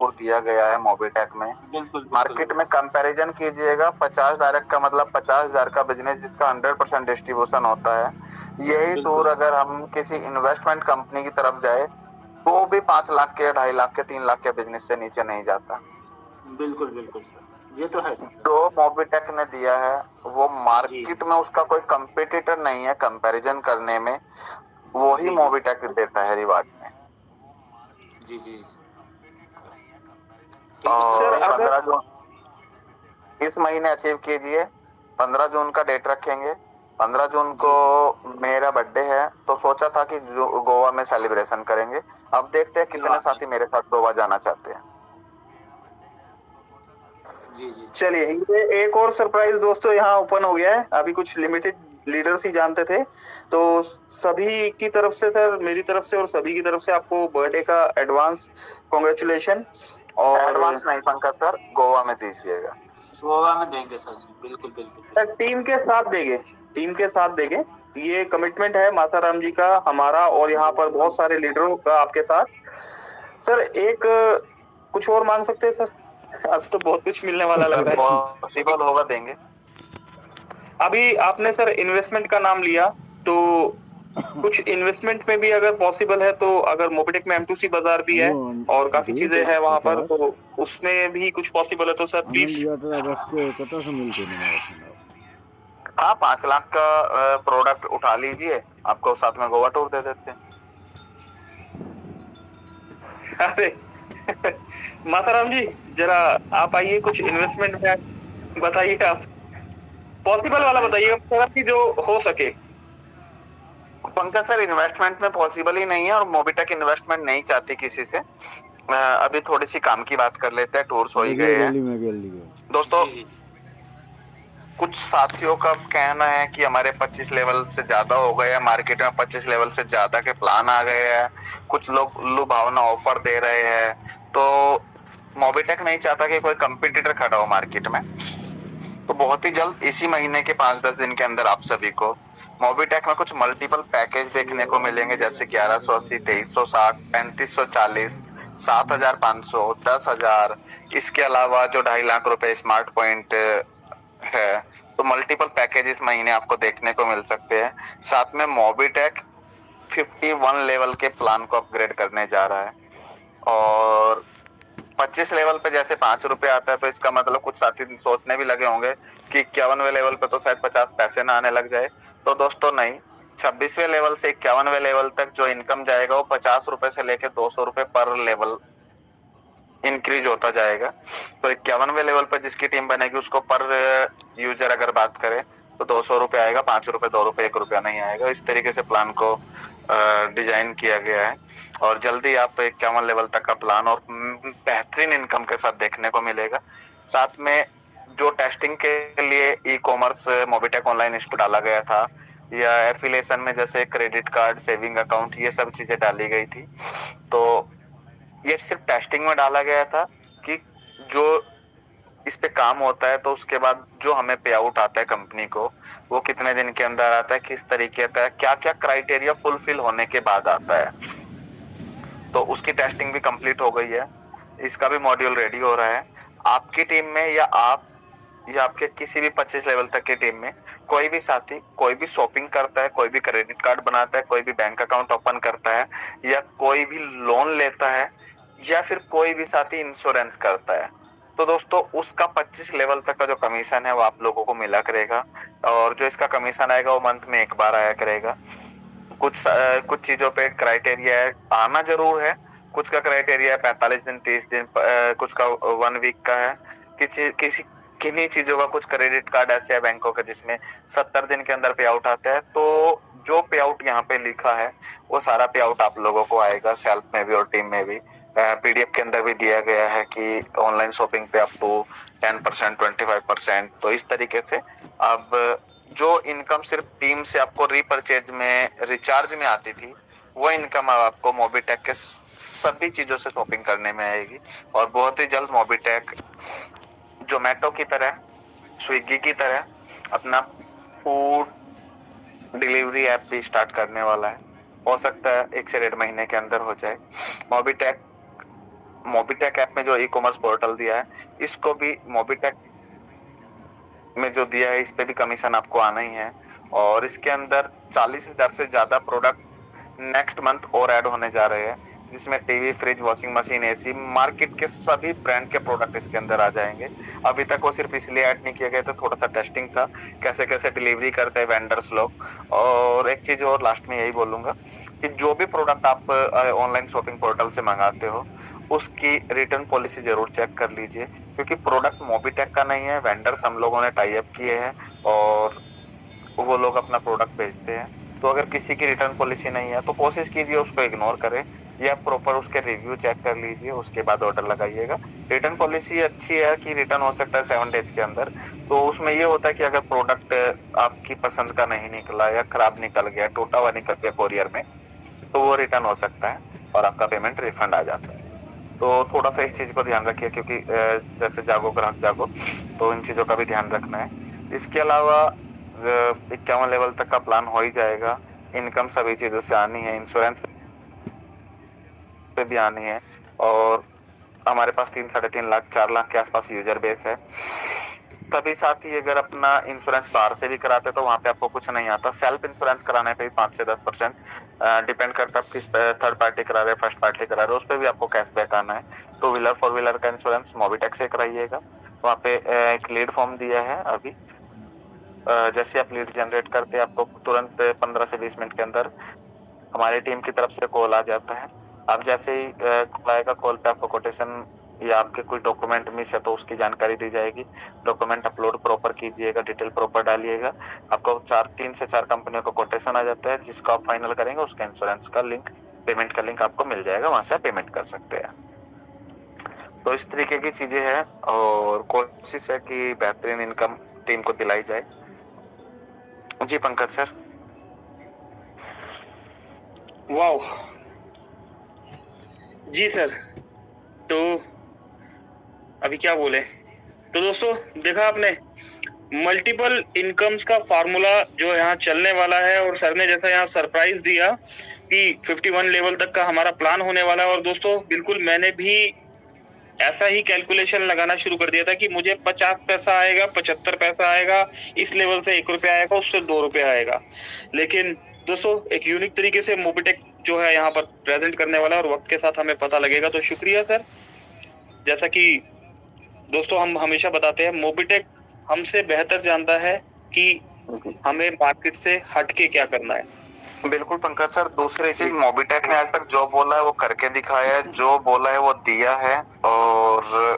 दिया गया है मोबिटेक में। बिल्कुल बिल्कुल। मार्केट में कंपैरिजन कीजिएगा, 50 डायरेक्ट का मतलब 50,000 का बिजनेस जिसका 100% डिस्ट्रीब्यूशन होता है। यही टूर बिल्कुल अगर हम किसी इन्वेस्टमेंट कंपनी की तरफ जाए तो भी 5 लाख के, 2.5 लाख के, 3 लाख के बिजनेस से नीचे नहीं जाता। बिल्कुल बिल्कुल सर, ये तो है सर। जो मोबिटेक ने दिया है वो जी मार्केट में उसका कोई कंपटीटर नहीं है कंपैरिजन करने में, वो ही जी जी मोबिटेक देता है रिवार्ड में। जी जी। ठीक है और सर, सर अगर 15 जून इस महीने अचीव कीजिए। 15 जून का डेट रखेंगे। 15 जून को जी जी मेरा बर्थडे है तो सोचा था कि गोवा में सेलिब्रेशन करेंगे। अब देखते हैं क्या कितने बात है। साथी मेरे साथ गोवा जाना चाहते हैं। जी जी चलिए, ये एक और सरप्राइज दोस्तों यहाँ ओपन हो गया है। अभी कुछ लिमिटेड लीडर्स ही जानते थे, तो सभी की तरफ से सर, मेरी तरफ से और सभी की तरफ से आपको बर्थडे का एडवांस कॉन्ग्रेचुलेशन। और एडवांस नहीं पंकज सर, गोवा में दीजिएगा। गोवा में देंगे सर जी, बिल्कुल बिल्कुल सर बिल्कुल। टीम के साथ देंगे, टीम के साथ देंगे। ये कमिटमेंट है माताराम जी का, हमारा, और यहाँ पर बिल्कुल बहुत सारे लीडरों का आपके साथ। सर एक कुछ और मांग सकते हैं सर? अब तो बहुत कुछ मिलने वाला लग अगर रहा है। पॉसिबल होगा देंगे। अभी आपने सर इन्वेस्टमेंट का नाम लिया, तो कुछ इन्वेस्टमेंट में भी अगर पॉसिबल है तो, अगर मोबिटेक में M2C बाजार भी है और काफी चीजें हैं वहां पर, तो उसमें भी कुछ पॉसिबल है तो सर प्लीज। हाँ, 5 लाख का प्रोडक्ट उठा लीजिए, आपको साथ में गोवा टूर दे देते हैं। अरे माताराम जी, जरा आप आइए, कुछ इन्वेस्टमेंट में बताइए आप, पॉसिबल वाला भाई बताइएगा सर, कि जो हो सके। पंकज सर, इन्वेस्टमेंट में पॉसिबल ही नहीं है और मोबिटेक इन्वेस्टमेंट नहीं चाहती किसी से। अभी थोड़ी सी काम की बात कर लेते हैं, टूर्स हो ही गए हैं दोस्तों। जी जी कुछ साथियों का कहना है कि हमारे 25 लेवल से ज्यादा हो गए हैं, मार्केट में 25 लेवल से ज्यादा के प्लान आ गए हैं। कुछ लोग लुभावना ऑफर दे रहे हैं। तो मोबिटेक नहीं चाहता कि कोई कंपटीटर खड़ा हो मार्केट में। तो बहुत ही जल्द इसी महीने के 5-10 दिन के अंदर आप सभी को मोबिटेक में कुछ मल्टीपल पैकेज देखने को मिलेंगे, जैसे 1180, 2360, 3540, 7500, 10,000। इसके अलावा जो 2.5 लाख रुपए स्मार्ट पॉइंट है, तो मल्टीपल पैकेज इस महीने आपको देखने को मिल सकते हैं। साथ में मोबिटेक 51 लेवल के प्लान को अपग्रेड करने जा रहा है। और 25 लेवल पे जैसे 5 रुपए आता है, तो इसका मतलब कुछ साथी सोचने भी लगे होंगे कि 51वें लेवल पे तो शायद 50 पैसे ना आने लग जाए। तो दोस्तों नहीं, 26वें लेवल से 51वें लेवल तक जो इनकम जाएगा वो 50 रुपए से लेके 200 रुपए पर लेवल इंक्रीज होता जाएगा। तो 51वें लेवल पर जिसकी टीम बनेगी उसको पर यूजर अगर बात करें तो 200 रुपए आएगा, 5 रुपए, 2 रुपए, 1 रुपया नहीं आएगा। इस तरीके से प्लान को डिजाइन किया गया है। और जल्दी आप 51 लेवल तक का प्लान और बेहतरीन इनकम के साथ देखने को मिलेगा। साथ में जो टेस्टिंग के लिए e commerce Mobitech online store डाला गया था, या एफिलिएशन में जैसे क्रेडिट कार्ड, सेविंग अकाउंट, ये सब चीजें डाली गई थी। तो ये सिर्फ टेस्टिंग में डाला गया था कि जो इस पे काम होता है तो उसके बाद जो हमें पे आउट आता है कंपनी को, वो कितने दिन के अंदर आता है, किस तरीके आता है, क्या क्या क्राइटेरिया फुलफिल होने के बाद आता है। तो उसकी टेस्टिंग भी कंप्लीट हो गई है। इसका भी मॉड्यूल रेडी हो रहा है। आपकी टीम में या आप या आपके किसी भी 25 लेवल तक की टीम में कोई भी साथी कोई भी शॉपिंग करता है, कोई भी क्रेडिट कार्ड बनाता है, कोई भी बैंक अकाउंट ओपन करता है, या कोई भी लोन लेता है, या फिर कोई भी साथी इंश्योरेंस करता है, तो दोस्तों उसका 25 लेवल तक का जो कमीशन है वो आप लोगों को मिला करेगा। और जो इसका कमीशन आएगा वो मंथ में एक बार आया करेगा। कुछ चीजों पे क्राइटेरिया है, आना जरूर है। कुछ का क्राइटेरिया है 45 दिन, 30 दिन, कुछ का 1 वीक का है। किसी किन्हीं चीजों का, कुछ क्रेडिट कार्ड ऐसे है बैंकों का जिसमें 70 दिन के अंदर पे आउट आता है। तो जो पे आउट यहाँ पे लिखा है वो सारा पे आउट आप लोगों को आएगा, सेल्फ में भी और टीम में भी। पीडीएफ के अंदर भी दिया गया है कि ऑनलाइन शॉपिंग पे अप टू 10%, 25%। तो इस तरीके से अब जो इनकम सिर्फ टीम से आपको रीपरचेज में, रिचार्ज में आती थी, वो इनकम अब आपको मोबिटेक के सभी चीजों से शॉपिंग करने में आएगी। और बहुत ही जल्द मोबिटेक जोमेटो की तरह, स्विगी की तरह अपना फूड डिलीवरी ऐप भी स्टार्ट करने वाला है। हो सकता है 1 से 1.5 महीने के अंदर हो जाए। मोबिटेक मोबिटेक ऐप में जो ई-कॉमर्स पोर्टल दिया है, इसको भी मोबिटेक में जो दिया है, इस पे भी कमीशन आपको आना ही है। और इसके अंदर 40,000 से ज़्यादा प्रोडक्ट नेक्स्ट मंथ और ऐड होने जा रहे हैं, जिसमें TV, fridge, washing machine, AC, market के सभी ब्रांड के प्रोडक्ट इसके अंदर आ जाएंगे। अभी तक वो सिर्फ इसलिए ऐड नहीं किए गए थे, थोड़ा सा टेस्टिंग था, कैसे कैसे डिलीवरी करते हैं वेंडर्स लोग। और एक चीज और लास्ट में यही बोलूंगा कि जो भी प्रोडक्ट आप ऑनलाइन शॉपिंग पोर्टल से मंगाते हो, उसकी रिटर्न पॉलिसी जरूर चेक कर लीजिए, क्योंकि प्रोडक्ट मोबिटेक का नहीं है, वेंडर्स हम लोगों ने टाई अप किए हैं और वो लोग अपना प्रोडक्ट भेजते हैं। तो अगर किसी की रिटर्न पॉलिसी नहीं है तो कोशिश कीजिए उसको इग्नोर करें, या प्रॉपर उसके रिव्यू चेक कर लीजिए, उसके बाद ऑर्डर लगाइएगा। रिटर्न पॉलिसी अच्छी है कि रिटर्न हो सकता है 7 डेज के अंदर। तो उसमें ये होता है कि अगर प्रोडक्ट आपकी पसंद का नहीं निकला या खराब निकल गया, टूटा हुआ निकल गया कोरियर में, तो वो रिटर्न हो सकता है और आपका पेमेंट रिफंड आ जाता है। तो थोड़ा सा इस चीज को ध्यान रखिए, क्योंकि जैसे जागो ग्राहक जागो, तो इन चीजों का भी ध्यान रखना है। इसके अलावा 51 लेवल तक का प्लान हो ही जाएगा। इनकम सभी चीजों से आनी है, इंश्योरेंस पे भी आनी है, और हमारे पास 3, 3.5 लाख, 4 लाख के आसपास यूजर बेस है। तभी साथ ही अगर अपना इंश्योरेंस बाहर से भी कराते तो वहां पे आपको कुछ नहीं आता। सेल्फ इंश्योरेंस कराने पे भी 5 से 10% डिपेंड करता है आप किस थर्ड पार्टी करा रहे हैं, फर्स्ट पार्टी करा रहे हो, उस पर भी आपको कैशबैक आना है। 2 व्हीलर 4 व्हीलर का इंश्योरेंस मोबिटेक से कराइएगा। वहाँ पे एक लीड फॉर्म दिया है अभी, जैसे आप लीड जनरेट करते हैं आपको तुरंत 15 से 20 मिनट के अंदर हमारी टीम की तरफ से कॉल आ जाता है। आप जैसे ही कॉल आएगा, कॉल पे आपको कोटेशन या आपके कोई डॉक्यूमेंट मिस है तो उसकी जानकारी दी जाएगी। डॉक्यूमेंट अपलोड प्रॉपर कीजिएगा, डिटेल प्रॉपर डालिएगा। आपको 3 से 4 कंपनियों का कोटेशन आ जाता है, जिसका आप फाइनल करेंगे उसका इंश्योरेंस का लिंक, पेमेंट का लिंक आपको मिल जाएगा, वहां से आप पेमेंट कर सकते हैं। तो इस तरीके की चीजें हैं और कोशिश है कि बेहतरीन इनकम टीम को दिलाई जाए। जी पंकज सर। वाओ, जी सर। तो अभी क्या बोले। तो दोस्तों देखा आपने मल्टीपल इनकम्स का फार्मूला जो यहाँ चलने वाला है, और सर ने जैसा यहाँ सरप्राइज दिया कि 51 लेवल तक का हमारा प्लान होने वाला है। और दोस्तों बिल्कुल मैंने भी ऐसा ही कैलकुलेशन लगाना शुरू कर दिया था कि मुझे 50 पैसा आएगा, 75 पैसा आएगा, इस लेवल से 1 रुपया आएगा, उससे 2 रुपये आएगा। लेकिन दोस्तों एक यूनिक तरीके से मोबिटेक जो है यहाँ पर प्रेजेंट करने वाला है, और वक्त के साथ हमें पता लगेगा। तो शुक्रिया सर। जैसा कि दोस्तों हम हमेशा बताते हैं, मोबिटेक हमसे बेहतर जानता है कि हमें मार्केट से हट के क्या करना है। बिल्कुल पंकज सर। दूसरी चीज, मोबिटेक ने आज तक जो बोला है वो करके दिखाया है, जो बोला है वो दिया है। और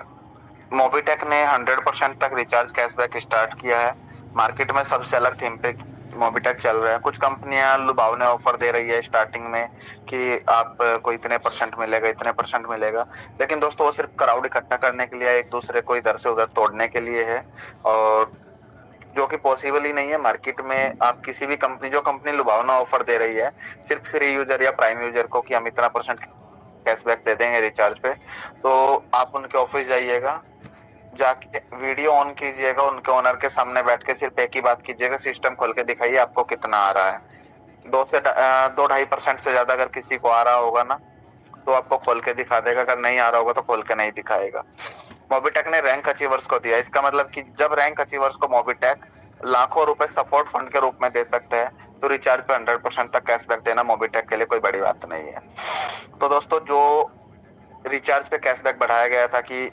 मोबिटेक ने 100% तक रिचार्ज कैशबैक स्टार्ट किया है। मार्केट में सबसे अलग थीम पे मोबिटेक चल रहा है। कुछ कंपनियां लुभावने ऑफर दे रही है स्टार्टिंग में कि आपको इतने % मिलेगा, इतने % मिलेगा, लेकिन दोस्तों वो सिर्फ क्राउड इकट्ठा करने के लिए, एक दूसरे को इधर से उधर तोड़ने के लिए है, और जो कि पॉसिबल ही नहीं है। मार्केट में आप किसी भी कंपनी, जो कंपनी लुभावना ऑफर दे रही है सिर्फ फ्री यूजर या प्राइम यूजर को कि हम इतना % कैशबैक दे देंगे रिचार्ज पे, तो आप उनके ऑफिस जाइएगा, जाके वीडियो ऑन कीजिएगा, उनके ओनर के सामने बैठ के सिर्फ एक ही बात कीजिएगा, सिस्टम खोल के दिखाइए आपको कितना आ रहा है। 2-2.5% से ज्यादा अगर किसी को आ रहा होगा ना, तो आपको खोल के दिखा देगा, अगर नहीं आ रहा होगा तो खोल के नहीं दिखाएगा। मोबिटेक ने रैंक अचीवर्स को दिया। इसका मतलब कि जब रैंक अचीवर्स को मोबिटेक लाखों रुपए सपोर्ट फंड के रूप में दे सकते हैं, तो रिचार्ज पे 100% तक कैशबैक देना मोबिटेक के लिए कोई बड़ी बात नहीं है। तो दोस्तों, जो रिचार्ज पे कैशबैक बढ़ाया गया था कि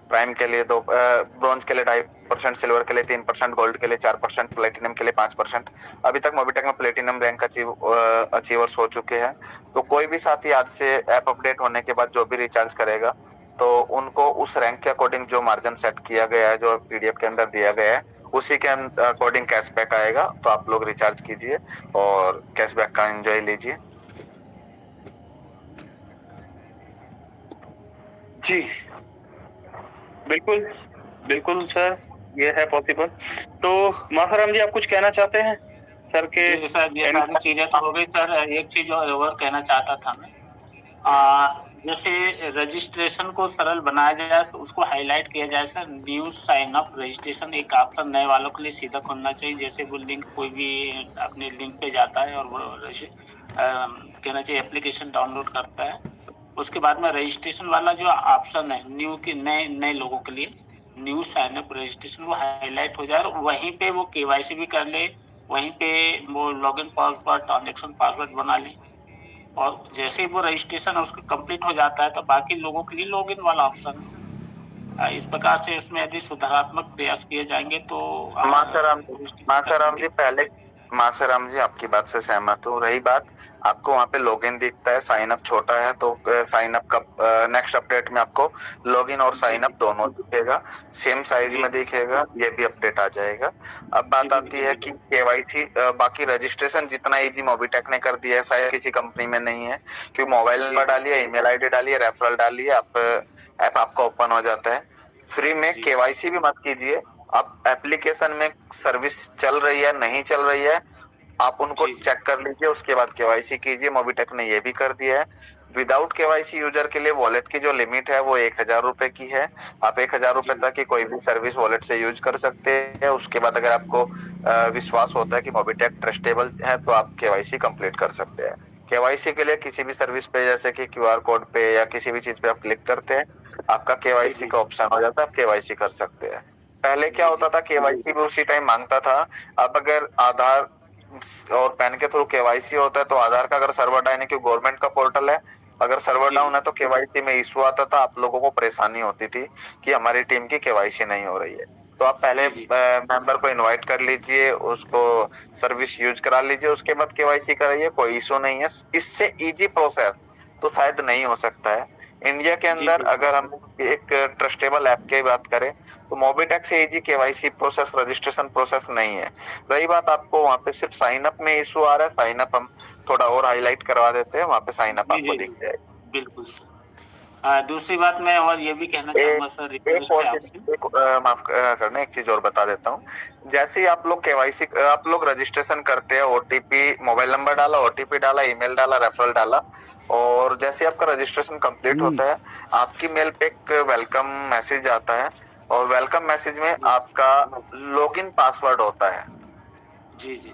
प्राइम के लिए 2, ब्रॉन्ज के लिए 2.5%, सिल्वर के लिए 3%, गोल्ड के लिए 4%, प्लेटिनम के लिए 5%, अभी तक मोबिटेक में प्लेटिनम रैंक अचीवर्स हो चुके हैं। तो कोई भी साथी आज से ऐप अपडेट होने के बाद जो भी रिचार्ज करेगा, तो उनको उस रैंक के अकॉर्डिंग जो मार्जिन सेट किया गया है, जो पीडीएफ के अंदर दिया गया है, उसी के अकॉर्डिंग कैशबैक आएगा। तो आप लोग रिचार्ज कीजिए और कैशबैक का एंजॉय लीजिए। जी बिल्कुल बिल्कुल सर, ये है पॉसिबल। तो माफाराम जी, आप कुछ कहना चाहते हैं सर के? जी सर, ये सारी चीजें तो हो गई सर। एक चीज और कहना चाहता था मैं, जैसे रजिस्ट्रेशन को सरल बनाया जाए, उसको हाईलाइट किया जाए sir. New sign up registration एक ऑप्शन नए वालों के लिए सीधा खुलना चाहिए। जैसे वो लिंक, कोई भी अपने लिंक पे जाता है और वो कहना चाहिए एप्लीकेशन डाउनलोड करता है, उसके बाद में रजिस्ट्रेशन वाला जो ऑप्शन है न्यू के नए नए लोगों के लिए न्यू साइन अप रजिस्ट्रेशन वो हाईलाइट हो जाए और वहीं पे वो केवाईसी भी कर ले, वहीं पे वो लॉगिन पासवर्ड ट्रांजैक्शन पासवर्ड बना ले और जैसे ही वो रजिस्ट्रेशन उसका कंप्लीट हो जाता है तो बाकी लोगों के लिए लॉगिन वाला ऑप्शन है। इस प्रकार से उसमें यदि सुधारात्मक प्रयास किए जाएंगे तो मासाराम जी पहले मासाराम जी आपकी बात से सहमत हूँ। रही बात आपको वहाँ पे लॉगिन दिखता है, साइन अप छोटा है तो साइन अप का नेक्स्ट अपडेट में आपको लॉगिन और साइन अप दोनों दिखेगा, सेम साइज में दिखेगा, ये भी अपडेट आ जाएगा। अब बात आती है कि केवाईसी बाकी रजिस्ट्रेशन जितना इजी मोबिटेक ने कर दिया है शायद किसी कंपनी में नहीं है, क्योंकि मोबाइल नंबर डालिए, ईमेल आईडी डालिए, रेफरल डालिए, आप ऐप आपका ओपन हो जाता है। फ्री में केवाईसी भी मत कीजिए, आप एप्लीकेशन में सर्विस चल रही है नहीं चल रही है आप उनको चेक कर लीजिए, उसके बाद केवाईसी कीजिए। मोबिटेक ने ये भी कर दिया है विदाउट केवाईसी यूजर के लिए वॉलेट की जो लिमिट है वो 1000 रुपए की है। आप 1000 रुपए तक की कोई भी सर्विस वॉलेट से यूज कर सकते हैं। उसके बाद अगर आपको विश्वास होता है कि मोबिटेक ट्रस्टेबल है तो आप केवाईसी कंप्लीट कर सकते हैं। केवाईसी के लिए किसी भी सर्विस पे जैसे कि क्यूआर कोड पे या किसी भी चीज पे आप क्लिक करते हैं आपका केवाईसी का ऑप्शन हो जाता है, आप केवाईसी कर सकते हैं। पहले क्या होता था केवाईसी भी उसी टाइम मांगता था। अब अगर आधार और पैन के थ्रू केवाईसी होता है तो आधार का अगर सर्वर डाउन है, क्योंकि गवर्नमेंट का पोर्टल है, अगर सर्वर डाउन है तो केवाईसी में इशू आता था, आप लोगों को परेशानी होती थी कि हमारी टीम की केवाईसी नहीं हो रही है। तो आप पहले मेंबर को इनवाइट कर लीजिए, उसको सर्विस यूज करा लीजिए, उसके बाद केवाईसी कराइए, कोई इशू नहीं है। इससे इजी प्रोसेस तो शायद नहीं हो सकता है इंडिया के अंदर। अगर हम एक ट्रस्टेबल ऐप की बात करें तो मोबिटेक से easy KYC process registration process नहीं है। रही बात आपको वहाँ पे सिर्फ साइन अप में इशू आ रहा है, साइन अप हम थोड़ा और हाईलाइट करवा देते हैं, वहाँ पे साइन अप आपको दिख जाएगा। बिल्कुल सर। दूसरी बात मैं और ये भी कहना चाहूंगा सर, माफ करना एक चीज और बता देता हूँ। जैसे ही आप लोग केवाईसी आप लोग रजिस्ट्रेशन करते हैं, ओटीपी मोबाइल नंबर डाला, ओटीपी डाला, ईमेल डाला, रेफरल डाला और जैसे आपका रजिस्ट्रेशन कंप्लीट होता है आपकी मेल पे एक वेलकम मैसेज आता है और वेलकम मैसेज में आपका लॉगिन पासवर्ड होता है। जी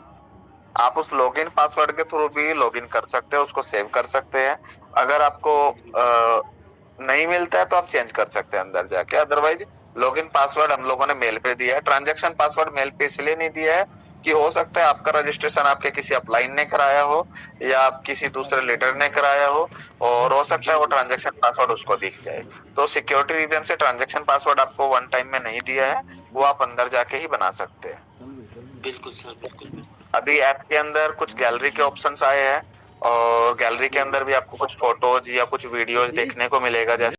आप उस लॉगिन पासवर्ड के थ्रू भी लॉगिन कर सकते हैं, उसको सेव कर सकते हैं। अगर आपको नहीं मिलता है तो आप चेंज कर सकते हैं अंदर जाके। अदरवाइज लॉगिन पासवर्ड हम लोगों ने मेल पे दिया है। ट्रांजैक्शन पासवर्ड मेल पे इसलिए नहीं दिया है कि हो सकता है आपका रजिस्ट्रेशन आपके किसी अपलाइन ने कराया हो या आप किसी दूसरे लीडर ने कराया हो और हो सकता है वो ट्रांजैक्शन पासवर्ड उसको दिख जाए। तो सिक्योरिटी रीजन से ट्रांजैक्शन पासवर्ड आपको वन टाइम में नहीं दिया है, वो आप अंदर जाके ही बना सकते हैं। बिल्कुल सर, बिल्कुल। अभी ऐप के अंदर कुछ गैलरी के ऑप्शंस आए हैं और गैलरी के अंदर भी आपको कुछ फोटोज या कुछ वीडियोज देखने को मिलेगा। जैसे